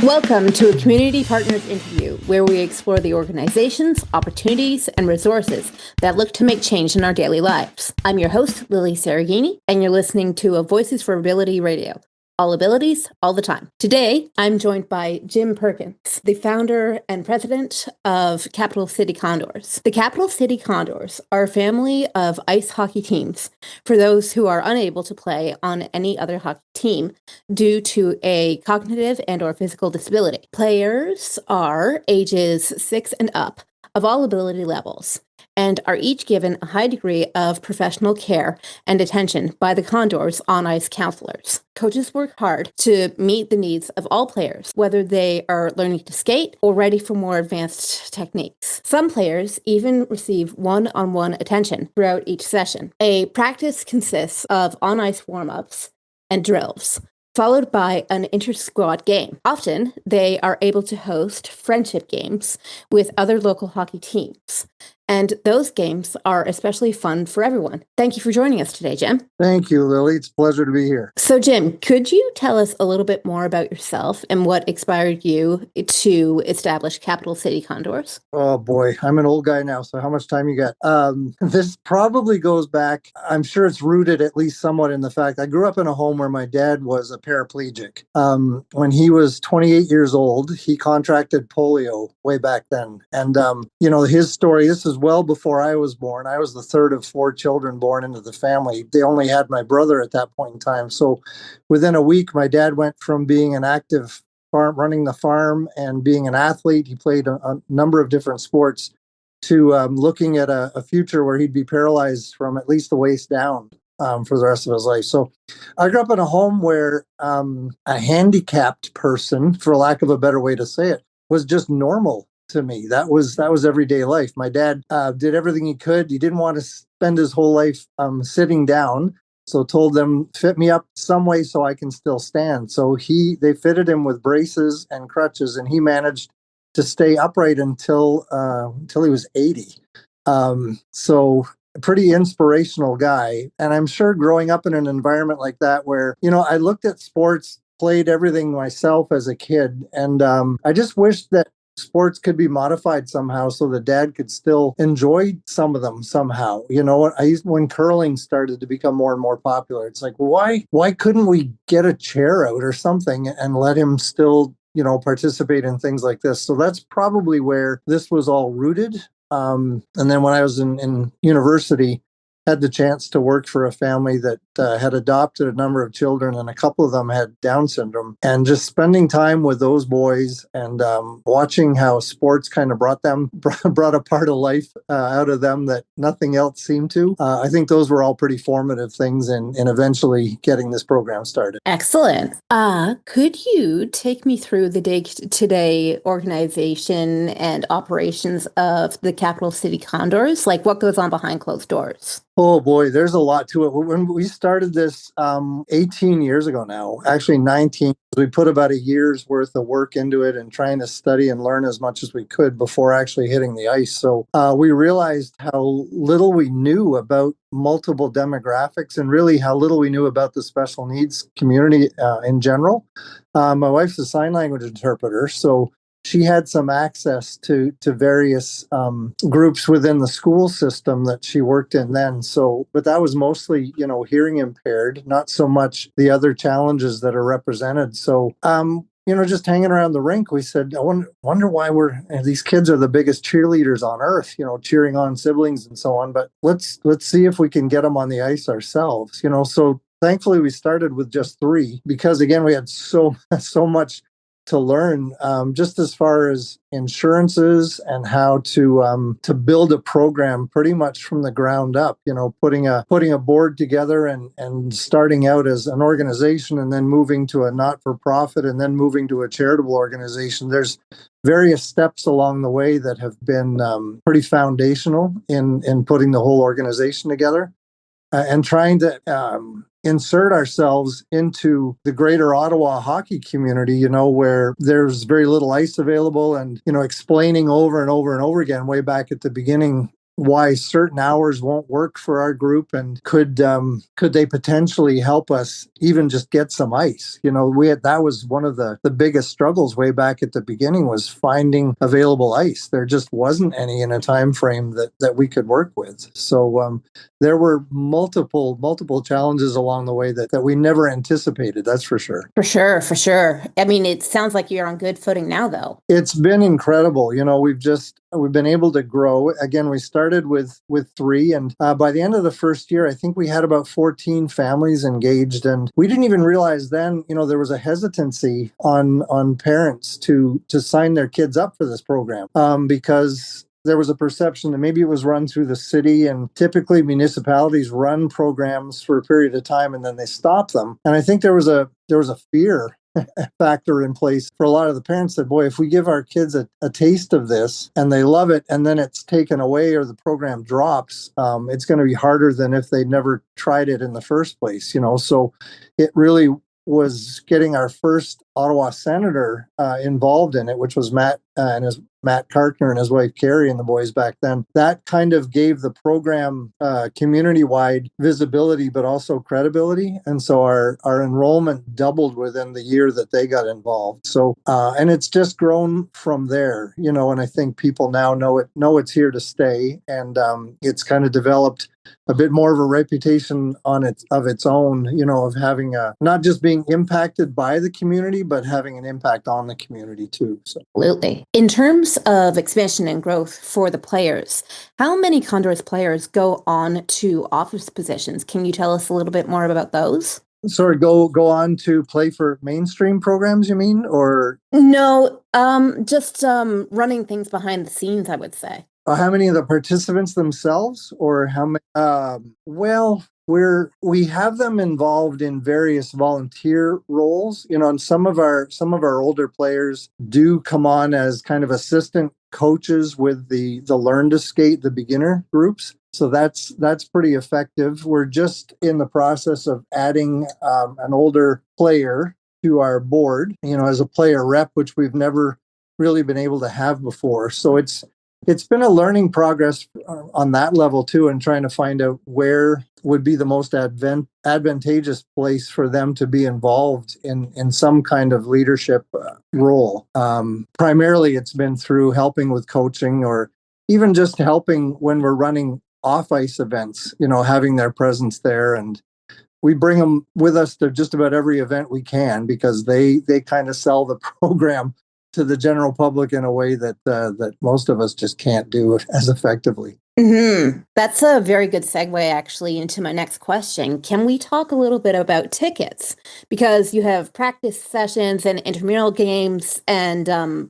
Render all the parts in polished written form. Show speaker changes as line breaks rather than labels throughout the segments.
Welcome to a Community Partners interview where we explore the organizations, opportunities, and resources that look to make change in our daily lives. I'm your host, Lilly Cereghini, and you're listening to a Voices for Ability Radio. All abilities, all the time. Today, I'm joined by Jim Perkins, the founder and president of Capital City Condors. The Capital City Condors are a family of ice hockey teams for those who are unable to play on any other hockey team due to a cognitive and/or physical disability. Players are ages 6 and up of all ability levels, and are each given a high degree of professional care and attention by the Condors on-ice counselors. Coaches work hard to meet the needs of all players, whether they are learning to skate or ready for more advanced techniques. Some players even receive one-on-one attention throughout each session. A practice consists of on-ice warm-ups and drills, followed by an inter-squad game. Often, they are able to host friendship games with other local hockey teams. And those games are especially fun for everyone. Thank you for joining us today, Jim.
Thank you, Lily. It's a pleasure to be here.
So, Jim, could you tell us a little bit more about yourself and what inspired you to establish Capital City Condors?
Oh, boy. I'm an old guy now, so how much time you got? This probably goes back, I'm sure it's rooted at least somewhat in the fact I grew up in a home where my dad was a paraplegic. When he was 28 years old, he contracted polio way back then. And, his story, this is well before I was born. I was the third of 4 children born into the family. They only had my brother at that point in time. So within a week, my dad went from being an active running the farm and being an athlete. He played a number of different sports to looking at a future where he'd be paralyzed from at least the waist down for the rest of his life. So I grew up in a home where a handicapped person, for lack of a better way to say it, was just normal to me. That was everyday life. My dad did everything he could. He didn't want to spend his whole life sitting down, so told them, fit me up some way so I can still stand. So they fitted him with braces and crutches, and he managed to stay upright until he was 80. So a pretty inspirational guy. And I'm sure growing up in an environment like that where, I looked at sports, played everything myself as a kid, and I just wish that sports could be modified somehow so that dad could still enjoy some of them somehow. When curling started to become more and more popular, it's like, why couldn't we get a chair out or something and let him still, participate in things like this? So that's probably where this was all rooted. And then when I was in university, had the chance to work for a family that had adopted a number of children, and a couple of them had Down syndrome. And just spending time with those boys and watching how sports kind of brought a part of life out of them that nothing else seemed to. I think those were all pretty formative things in eventually getting this program started.
Excellent. Could you take me through the day-to-day organization and operations of the Capital City Condors? Like what goes on behind closed doors?
Oh boy, there's a lot to it. When we started this 18 years ago now, actually 19, we put about a year's worth of work into it and trying to study and learn as much as we could before actually hitting the ice. So we realized how little we knew about multiple demographics and really how little we knew about the special needs community in general. My wife's a sign language interpreter, so she had some access to various groups within the school system that she worked in then. So, but that was mostly, hearing impaired, not so much the other challenges that are represented. So, just hanging around the rink, we said, I wonder why these kids are the biggest cheerleaders on earth, cheering on siblings and so on. But let's see if we can get them on the ice ourselves, So thankfully, we started with just 3 because, again, we had so much to learn, just as far as insurances and how to build a program pretty much from the ground up. Putting a board together and starting out as an organization and then moving to a not-for-profit and then moving to a charitable organization. There's various steps along the way that have been pretty foundational in putting the whole organization together and trying to insert ourselves into the greater Ottawa hockey community, where there's very little ice available, and, explaining over and over and over again, way back at the beginning, why certain hours won't work for our group, and could they potentially help us even just get some ice. That was one of the biggest struggles way back at the beginning, was finding available ice. There just wasn't any in a time frame that we could work with. So there were multiple challenges along the way that we never anticipated, that's for sure.
For sure, for sure. I mean, it sounds like you're on good footing now, though.
It's been incredible. We've been able to grow. Again, we started with 3, and by the end of the first year, I think we had about 14 families engaged, and we didn't even realize then, there was a hesitancy on parents to sign their kids up for this program, because there was a perception that maybe it was run through the city, and typically municipalities run programs for a period of time and then they stop them. And I think there was a fear factor in place for a lot of the parents that, boy, if we give our kids a taste of this and they love it and then it's taken away or the program drops, it's going to be harder than if they never tried it in the first place. So it really was getting our first Ottawa senator involved in it, which was Matt Karkner and his wife Carrie and the boys back then. That kind of gave the program community-wide visibility, but also credibility. And so our enrollment doubled within the year that they got involved. So and it's just grown from there, and I think people now know it's here to stay, and it's kind of developed a bit more of a reputation of its own, of having not just being impacted by the community, but having an impact on the community too. So.
Absolutely. In terms of expansion and growth for the players, how many Condors players go on to office positions? Can you tell us a little bit more about those?
Sorry, go on to play for mainstream programs, you mean, or?
No, just running things behind the scenes, I would say.
How many of the participants themselves, or how many? Well, we have them involved in various volunteer roles, and some of our older players do come on as kind of assistant coaches with the Learn to Skate, the beginner groups. So that's pretty effective. We're just in the process of adding an older player to our board, as a player rep, which we've never really been able to have before. So it's been a learning progress on that level too, and trying to find out where would be the most advantageous place for them to be involved in some kind of leadership role. Primarily, it's been through helping with coaching, or even just helping when we're running off-ice events, having their presence there. And we bring them with us to just about every event we can, because they kind of sell the program to the general public in a way that most of us just can't do as effectively.
Mm-hmm. That's a very good segue, actually, into my next question. Can we talk a little bit about tickets? Because you have practice sessions and intramural games and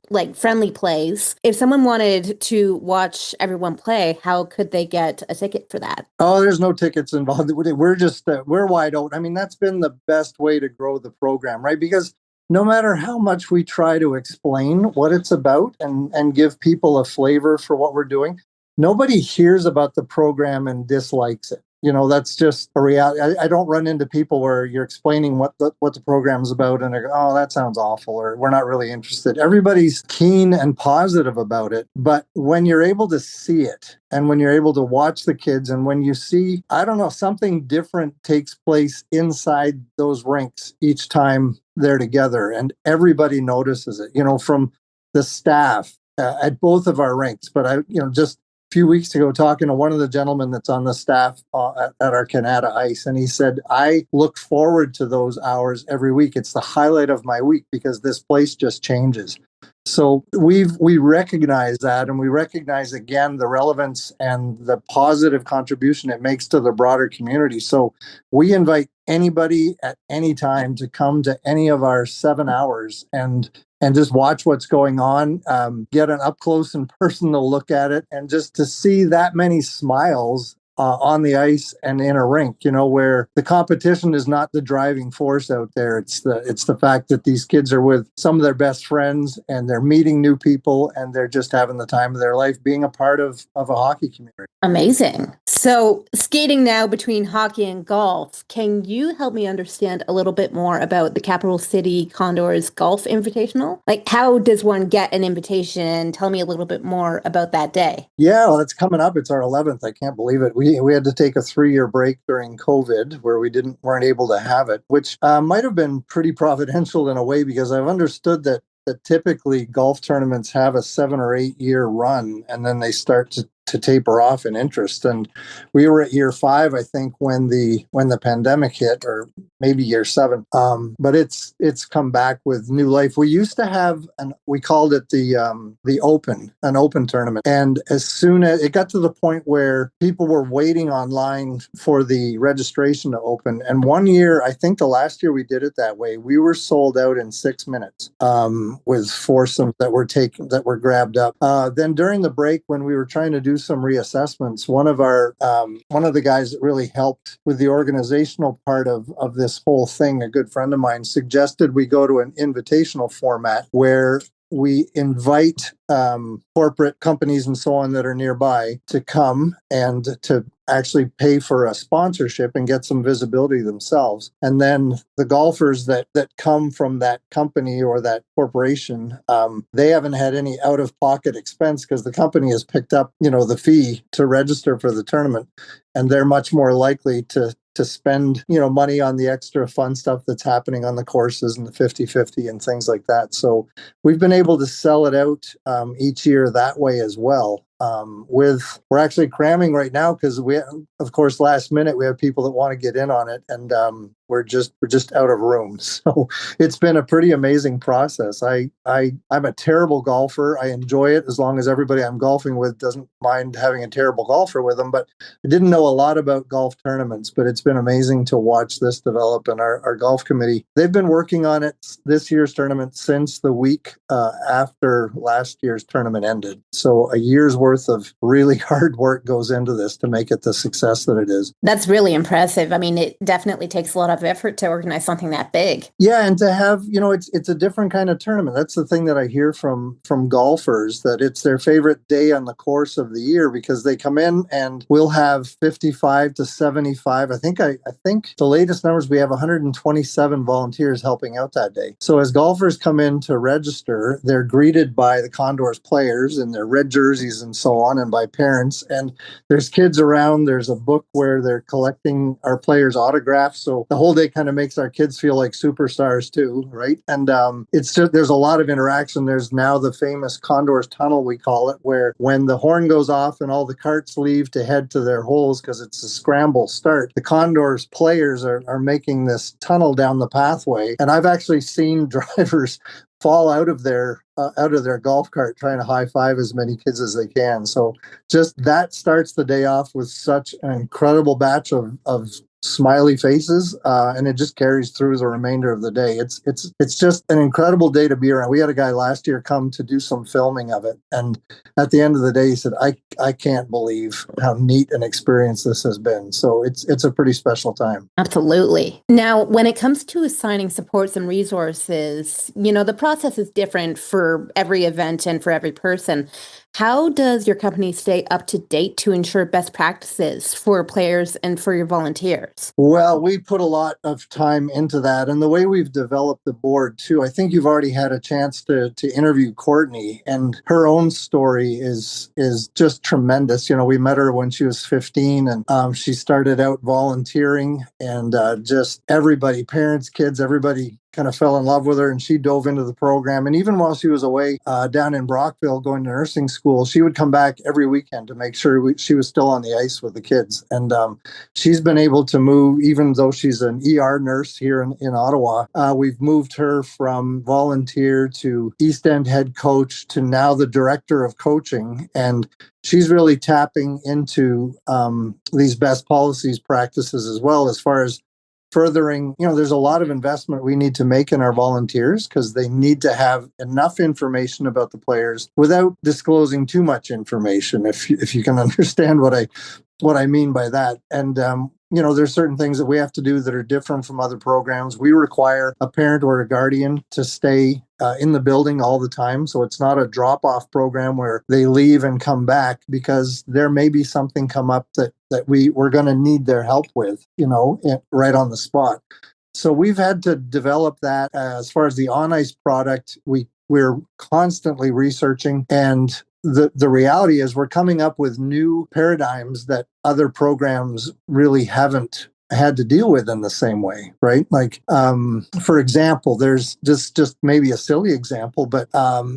like friendly plays. If someone wanted to watch everyone play, how could they get a ticket for that?
Oh, there's no tickets involved. We're just we're wide open. I mean, that's been the best way to grow the program, right? Because no matter how much we try to explain what it's about and give people a flavor for what we're doing, nobody hears about the program and dislikes it. That's just a reality. I don't run into people where you're explaining what the program's about and they go, oh, that sounds awful, or we're not really interested. Everybody's keen and positive about it. But when you're able to see it, and when you're able to watch the kids, and when you see, I don't know, something different takes place inside those rinks each time they're together, and everybody notices it, from the staff at both of our rinks. But just few weeks ago talking to one of the gentlemen that's on the staff at our Canada Ice, and he said, I look forward to those hours every week. It's the highlight of my week because this place just changes. So we recognize that, and we recognize again the relevance and the positive contribution it makes to the broader community. So we invite anybody at any time to come to any of our 7 hours and just watch what's going on, get an up close and personal look at it, and just to see that many smiles on the ice and in a rink, where the competition is not the driving force out there. It's the fact that these kids are with some of their best friends and they're meeting new people and they're just having the time of their life being a part of a hockey community.
Amazing. So, skating now between hockey and golf, can you help me understand a little bit more about the Capital City Condors Golf Invitational? Like, how does one get an invitation? Tell me a little bit more about that day.
Yeah, well, it's coming up. It's our 11th. I can't believe it. We had to take a 3-year break during COVID where we weren't able to have it, which might have been pretty providential in a way, because I've understood that typically golf tournaments have a 7 or 8 year run and then they start to taper off in interest. And we were at year 5, I think, when the pandemic hit, or maybe year 7. But it's come back with new life. We used to have we called it the Open, an open tournament. And as soon as it got to the point where people were waiting online for the registration to open, and one year, I think the last year we did it that way, we were sold out in 6 minutes with foursomes that were grabbed up. Then during the break, when we were trying to do some reassessments, one of the guys that really helped with the organizational part of this whole thing, a good friend of mine, suggested we go to an invitational format where we invite corporate companies and so on that are nearby to come and to actually pay for a sponsorship and get some visibility themselves. And then the golfers that come from that company or that corporation, they haven't had any out-of-pocket expense because the company has picked up, the fee to register for the tournament. And they're much more likely to spend, money on the extra fun stuff that's happening on the courses and the 50-50 and things like that. So we've been able to sell it out each year that way as well. We're actually cramming right now because of course, last minute we have people that want to get in on it, and we're just out of room. So it's been a pretty amazing process. I'm a terrible golfer. I enjoy it as long as everybody I'm golfing with doesn't mind having a terrible golfer with them. But I didn't know a lot about golf tournaments, but it's been amazing to watch this develop. And our golf committee, they've been working on it, this year's tournament, since the week after last year's tournament ended. So a year's worth of really hard work goes into this to make it the success that it is.
That's really impressive. I mean, it definitely takes a lot of effort to organize something that big.
Yeah, and to have, it's a different kind of tournament. That's the thing that I hear from golfers, that it's their favorite day on the course of the year because they come in and we'll have 55 to 75. I think the latest numbers, we have 127 volunteers helping out that day. So as golfers come in to register, they're greeted by the Condors players in their red jerseys and so on, and by parents. And there's kids around. There's a book where they're collecting our players' autographs. So the whole day kind of makes our kids feel like superstars too, right? And it's just, there's a lot of interaction. There's now the famous Condors Tunnel, we call it, where when the horn goes off and all the carts leave to head to their holes because it's a scramble start, the Condors players are making this tunnel down the pathway. And I've actually seen drivers fall out of their golf cart trying to high five as many kids as they can. So just that starts the day off with such an incredible batch of smiley faces, and it just carries through the remainder of the day. It's just an incredible day to be around. We had a guy last year come to do some filming of it, and at the end of the day, he said, "I can't believe how neat an experience this has been." So it's a pretty special time.
Absolutely. Now, when it comes to assigning supports and resources, the process is different for every event and for every person. How does your company stay up to date to ensure best practices for players and for your volunteers?
Well, we put a lot of time into that. And the way we've developed the board, too, I think you've already had a chance to interview Courtney, and her own story is just tremendous. We met her when she was 15, and she started out volunteering, and just everybody, parents, kids, everybody kind of fell in love with her, and she dove into the program. And even while she was away down in Brockville going to nursing school, she would come back every weekend to make sure she was still on the ice with the kids. And she's been able to move, even though she's an ER nurse here in Ottawa, we've moved her from volunteer to East End head coach to now the director of coaching. And she's really tapping into these best policies practices as well, as far as furthering, there's a lot of investment we need to make in our volunteers because they need to have enough information about the players without disclosing too much information. If you can understand what what I mean by that. And, there's certain things that we have to do that are different from other programs. We require a parent or a guardian to stay in the building all the time. So it's not a drop off program where they leave and come back, because there may be something come up that we're going to need their help with, right on the spot. So we've had to develop that. As far as the on ice product, we're constantly researching, and the reality is we're coming up with new paradigms that other programs really haven't had to deal with in the same way, right? Like, for example, there's just maybe a silly example, but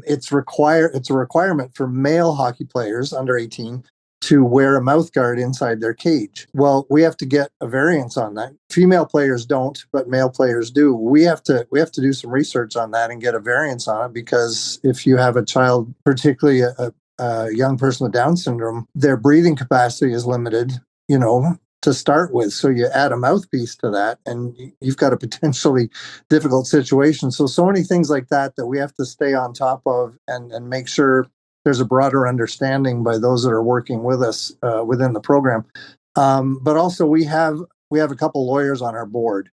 it's a requirement for male hockey players under 18 to wear a mouth guard inside their cage. Well, we have to get a variance on that. Female players don't, but male players do. We have to do some research on that and get a variance on it, because if you have a child, particularly a young person with Down syndrome, their breathing capacity is limited, to start with. So you add a mouthpiece to that, and you've got a potentially difficult situation. So many things like that we have to stay on top of and make sure there's a broader understanding by those that are working with us within the program. But also we have a couple lawyers on our board,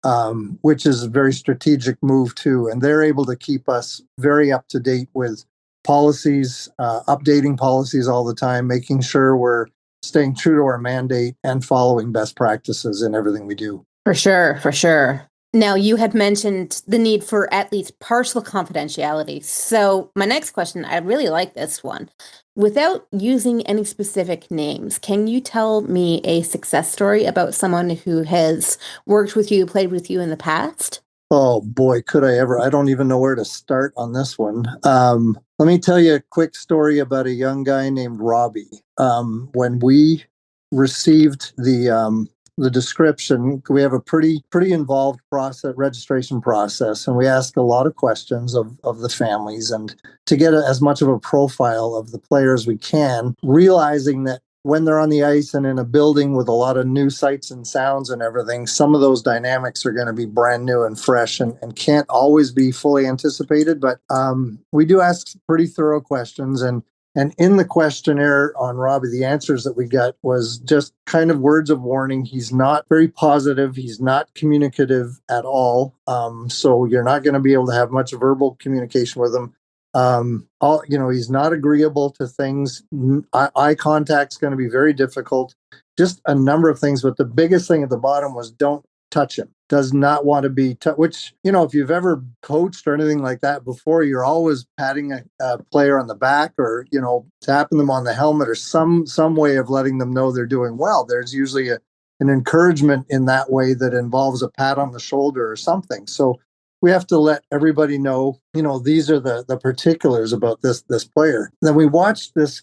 which is a very strategic move too. And they're able to keep us very up to date with policies, updating policies all the time, making sure we're staying true to our mandate and following best practices in everything we do.
For sure, for sure. Now, you had mentioned the need for at least partial confidentiality. So my next question, I really like this one. Without using any specific names, can you tell me a success story about someone who has worked with you, played with you in the past?
Oh boy, could I ever. I don't even know where to start on this one. Let me tell you a quick story about a young guy named Robbie. When we received the description, we have a pretty involved registration process, and we ask a lot of questions of the families, and to get as much of a profile of the player as we can, realizing that when they're on the ice and in a building with a lot of new sights and sounds and everything, some of those dynamics are going to be brand new and fresh and can't always be fully anticipated. But we do ask pretty thorough questions. And in the questionnaire on Robbie, the answers that we got was just kind of words of warning. He's not very positive. He's not communicative at all. So you're not going to be able to have much verbal communication with him. He's not agreeable to things. Eye contact's going to be very difficult. Just a number of things. But the biggest thing at the bottom was don't touch him. Does not want to be which, if you've ever coached or anything like that before, you're always patting a player on the back or, tapping them on the helmet or some way of letting them know they're doing well. There's usually an encouragement in that way that involves a pat on the shoulder or something. So we have to let everybody know, these are the particulars about this player. Then we watched this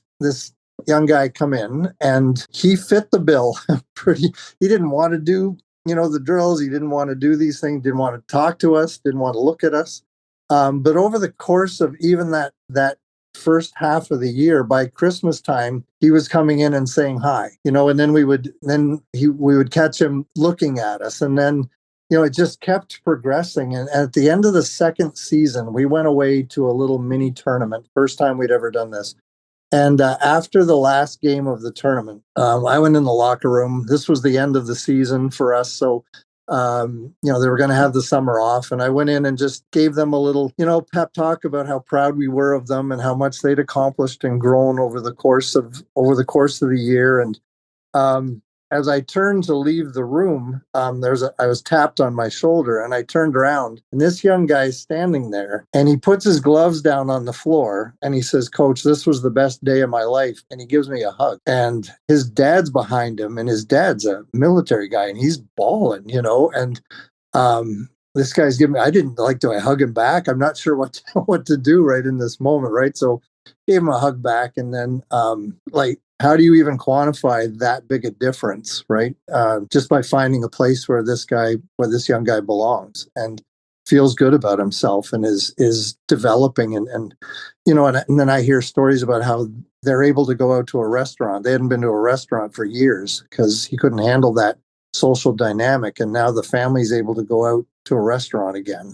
young guy come in, and he fit the bill pretty. He didn't want to do, the drills. He didn't want to do these things, didn't want to talk to us, didn't want to look at us. But over the course of even that first half of the year, by Christmas time, he was coming in and saying hi, and then we would catch him looking at us. And then, it just kept progressing. And at the end of the second season, we went away to a little mini tournament. First time we'd ever done this. And after the last game of the tournament, I went in the locker room. This was the end of the season for us. So, they were going to have the summer off. And I went in and just gave them a little, pep talk about how proud we were of them and how much they'd accomplished and grown over the course of the year. And as I turned to leave the room, I was tapped on my shoulder, and I turned around, and this young guy's standing there, and he puts his gloves down on the floor, and he says, "Coach, this was the best day of my life," and he gives me a hug. And his dad's behind him, and his dad's a military guy, and he's bawling, and this guy's giving me, do I hug him back? I'm not sure what to do right in this moment, right? So gave him a hug back, and then how do you even quantify that big a difference, right? Just by finding a place where this young guy belongs and feels good about himself and is developing and then I hear stories about how they're able to go out to a restaurant. They hadn't been to a restaurant for years because he couldn't handle that social dynamic, and now the family's able to go out to a restaurant again.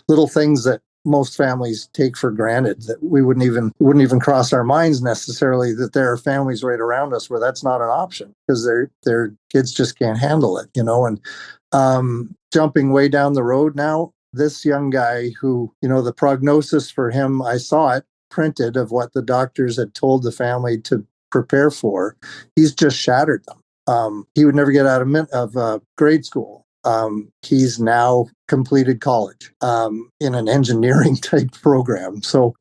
Little things that most families take for granted, that we wouldn't even cross our minds necessarily that there are families right around us where that's not an option because their kids just can't handle it, and jumping way down the road now, this young guy who, the prognosis for him, I saw it printed of what the doctors had told the family to prepare for. He's just shattered them. He would never get out of grade school. He's now completed college in an engineering type program. So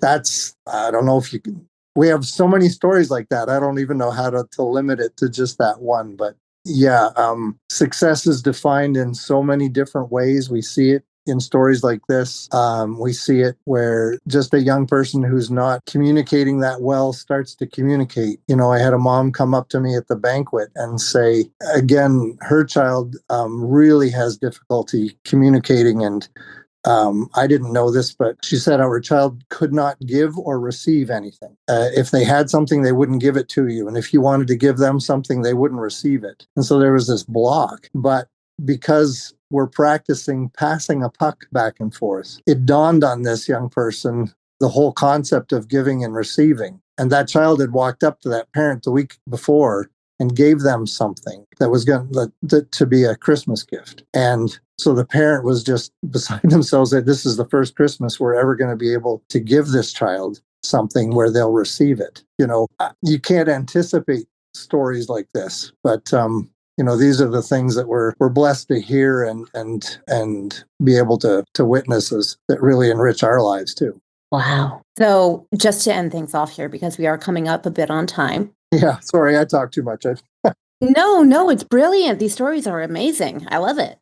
that's, I don't know if you can, we have so many stories like that. I don't even know how to limit it to just that one. But yeah, success is defined in so many different ways. We see it in stories like this. We see it where just a young person who's not communicating that well starts to communicate. I had a mom come up to me at the banquet and say, again, her child really has difficulty communicating. And I didn't know this, but she said our child could not give or receive anything. If they had something, they wouldn't give it to you. And if you wanted to give them something, they wouldn't receive it. And so there was this block. But because we're practicing passing a puck back and forth, it dawned on this young person the whole concept of giving and receiving. And that child had walked up to that parent the week before and gave them something that was going to be a Christmas gift. And so the parent was just beside themselves that this is the first Christmas we're ever going to be able to give this child something where they'll receive it. You can't anticipate stories like this, but these are the things that we're blessed to hear and be able to witness that really enrich our lives too.
Wow. So just to end things off here, because we are coming up a bit on time.
Yeah, sorry, I talk too much.
No, it's brilliant. These stories are amazing. I love it.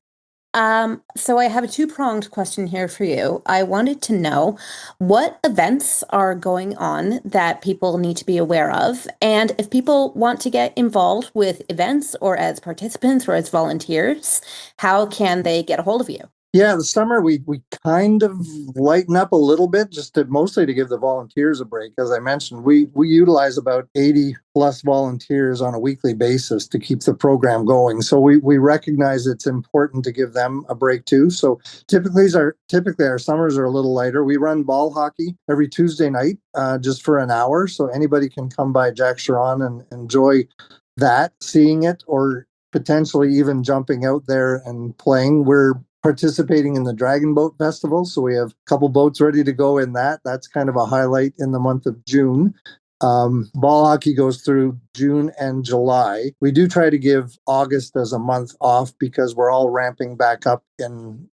So I have a two-pronged question here for you. I wanted to know what events are going on that people need to be aware of, and if people want to get involved with events or as participants or as volunteers, how can they get a hold of you?
Yeah, the summer we kind of lighten up a little bit, just mostly to give the volunteers a break. As I mentioned, we utilize about 80 plus volunteers on a weekly basis to keep the program going. So we recognize it's important to give them a break too. So typically our summers are a little lighter. We run ball hockey every Tuesday night, just for an hour, so anybody can come by Jack Sharon and enjoy that, seeing it, or potentially even jumping out there and playing. We're participating in the Dragon Boat Festival, so we have a couple boats ready to go in that. That's kind of a highlight in the month of June. Ball hockey goes through June and July. We do try to give August as a month off because we're all ramping back up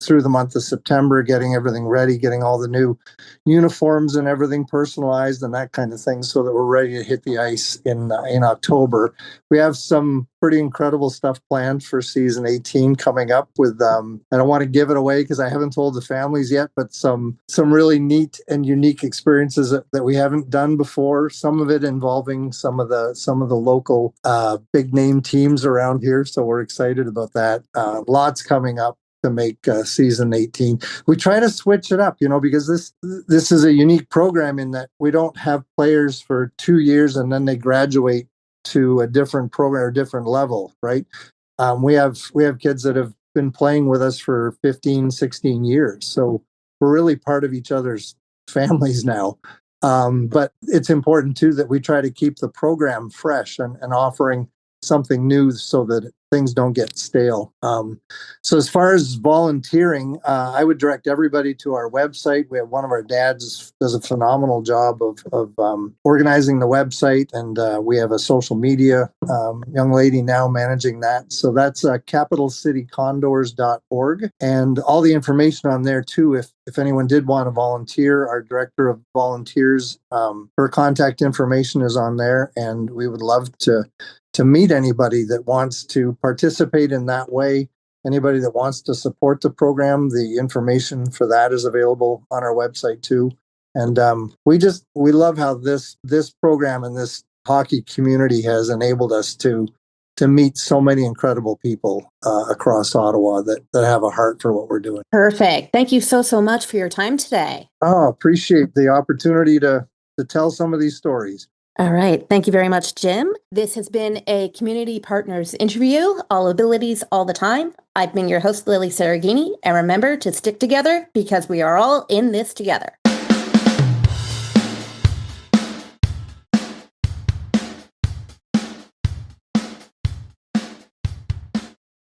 through the month of September, getting everything ready, getting all the new uniforms and everything personalized and that kind of thing, so that we're ready to hit the ice in October. We have some pretty incredible stuff planned for season 18 coming up with, I don't want to give it away because I haven't told the families yet, but some really neat and unique experiences that we haven't done before. Some of it involving some of the local big name teams around here. So we're excited about that. Lots coming up to make season 18. We try to switch it up, because this is a unique program in that we don't have players for 2 years and then they graduate to a different program or different level, right? We have kids that have been playing with us for 15, 16 years. So we're really part of each other's families now. But it's important too that we try to keep the program fresh and offering something new so that things don't get stale. So as far as volunteering, I would direct everybody to our website. We have one of our dads does a phenomenal job of organizing the website, and we have a social media young lady now managing that. So that's capitalcitycondors.org, and all the information on there too. If anyone did want to volunteer, our director of volunteers, her contact information is on there, and we would love to meet anybody that wants to participate in that way. Anybody that wants to support the program, the information for that is available on our website too. And we love how this program and this hockey community has enabled us to meet so many incredible people across Ottawa that have a heart for what we're doing.
Perfect. Thank you so much for your time today.
Oh, appreciate the opportunity to tell some of these stories.
All right. Thank you very much, Jim. This has been a Community Partners interview, all abilities, all the time. I've been your host, Lilly Cereghini, and remember to stick together because we are all in this together.